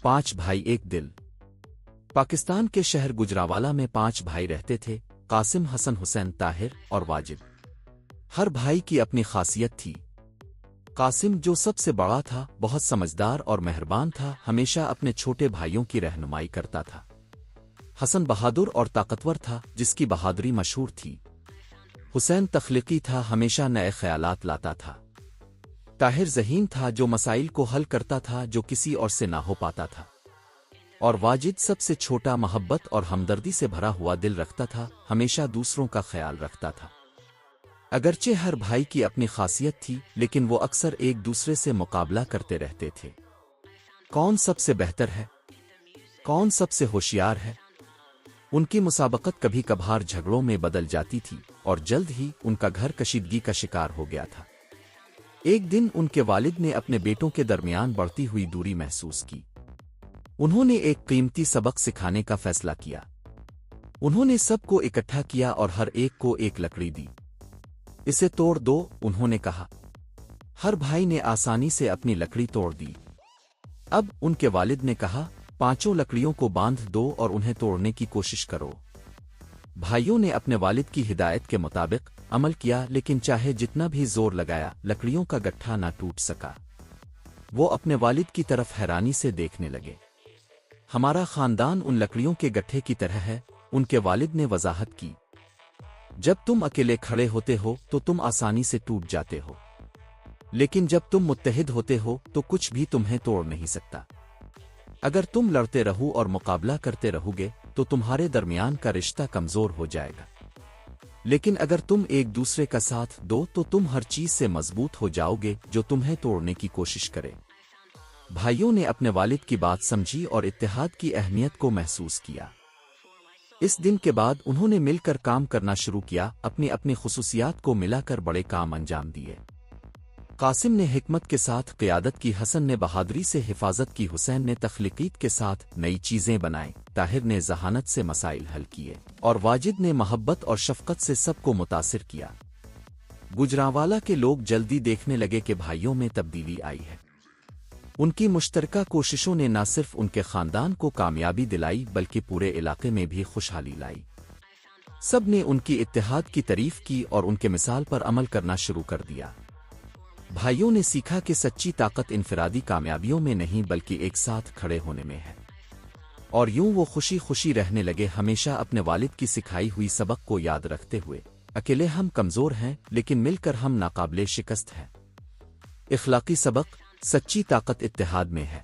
5 भाई एक दिल। पाकिस्तान के शहर गुजरावाला में 5 भाई रहते थे, कासिम, हसन, हुसैन, ताहिर और वाजिद। हर भाई की अपनी खासियत थी। कासिम, जो सबसे बड़ा था, बहुत समझदार और मेहरबान था, हमेशा अपने छोटे भाइयों की रहनुमाई करता था। हसन बहादुर और ताकतवर था, जिसकी बहादुरी मशहूर थी। हुसैन तख्लीकी था, हमेशा नए ख्यालात लाता था। ताहिर ज़हीन था, जो मसाइल को हल करता था जो किसी और से ना हो पाता था। और वाजिद सबसे छोटा, मोहब्बत और हमदर्दी से भरा हुआ दिल रखता था, हमेशा दूसरों का ख्याल रखता था। अगरचे हर भाई की अपनी खासियत थी, लेकिन वो अक्सर एक दूसरे से मुकाबला करते रहते थे। कौन सबसे बेहतर है, कौन सबसे होशियार है। उनकी मुसाबकत कभी कभार झगड़ों में बदल जाती थी और जल्द ही उनका घर कशीदगी का शिकार हो गया था। एक दिन उनके वालिद ने अपने बेटों के दरमियान बढ़ती हुई दूरी महसूस की। उन्होंने एक कीमती सबक सिखाने का फैसला किया। उन्होंने सबको इकट्ठा किया और हर एक को एक लकड़ी दी। इसे तोड़ दो, उन्होंने कहा। हर भाई ने आसानी से अपनी लकड़ी तोड़ दी। अब उनके वालिद ने कहा, 5 लकड़ियों को बांध दो और उन्हें तोड़ने की कोशिश करो। भाइयों ने अपने वालिद की हिदायत के मुताबिक अमल किया, लेकिन चाहे जितना भी जोर लगाया, लकड़ियों का गट्ठा ना टूट सका। वो अपने वालिद की तरफ हैरानी से देखने लगे। हमारा खानदान उन लकड़ियों के गट्ठे की तरह है, उनके वालिद ने वजाहत की। जब तुम अकेले खड़े होते हो तो तुम आसानी से टूट जाते हो, लेकिन जब तुम मुत्तहिद होते हो तो कुछ भी तुम्हें तोड़ नहीं सकता। अगर तुम लड़ते रहो और मुकाबला करते रहोगे तो तुम्हारे दरमियान का रिश्ता कमजोर हो जाएगा, लेकिन अगर तुम एक दूसरे का साथ दो तो तुम हर चीज से मजबूत हो जाओगे जो तुम्हें तोड़ने की कोशिश करे। भाइयों ने अपने वालिद की बात समझी और इत्तेहाद की अहमियत को महसूस किया। इस दिन के बाद उन्होंने मिलकर काम करना शुरू किया, अपनी अपनी खुसूसियात को मिलाकर बड़े काम अंजाम दिए। कासिम ने हिकमत के साथ क़ियादत की, हसन ने बहादुरी से हिफाजत की, हुसैन ने तख्लीकीत के साथ नई चीज़ें बनाई, ताहिर ने ज़हानत से मसाइल हल किए और वाजिद ने मोहब्बत और शफ़क़त से सबको मुतासिर किया। गुजरांवाला के लोग जल्दी देखने लगे कि भाइयों में तब्दीली आई है। उनकी मुश्तरका कोशिशों ने न सिर्फ उनके ख़ानदान को कामयाबी दिलाई बल्कि पूरे इलाके में भी खुशहाली लाई। सब ने उनकी इत्तेहाद की तारीफ़ की और उनके मिसाल पर अमल करना शुरू कर दिया। भाइयों ने सीखा कि सच्ची ताकत इनफरादी कामयाबियों में नहीं बल्कि एक साथ खड़े होने में है। और यूं वो खुशी खुशी रहने लगे, हमेशा अपने वालिद की सिखाई हुई सबक को याद रखते हुए। अकेले हम कमज़ोर हैं, लेकिन मिलकर हम नाकाबिले शिकस्त हैं। इखलाकी सबक, सच्ची ताकत इत्तेहाद में है।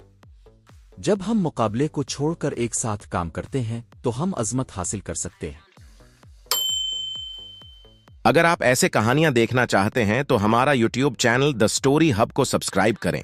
जब हम मुकाबले को छोड़कर एक साथ काम करते हैं तो हम अज़मत हासिल कर सकते हैं। अगर आप ऐसे कहानियां देखना चाहते हैं तो हमारा YouTube channel the story hub को सब्सक्राइब करें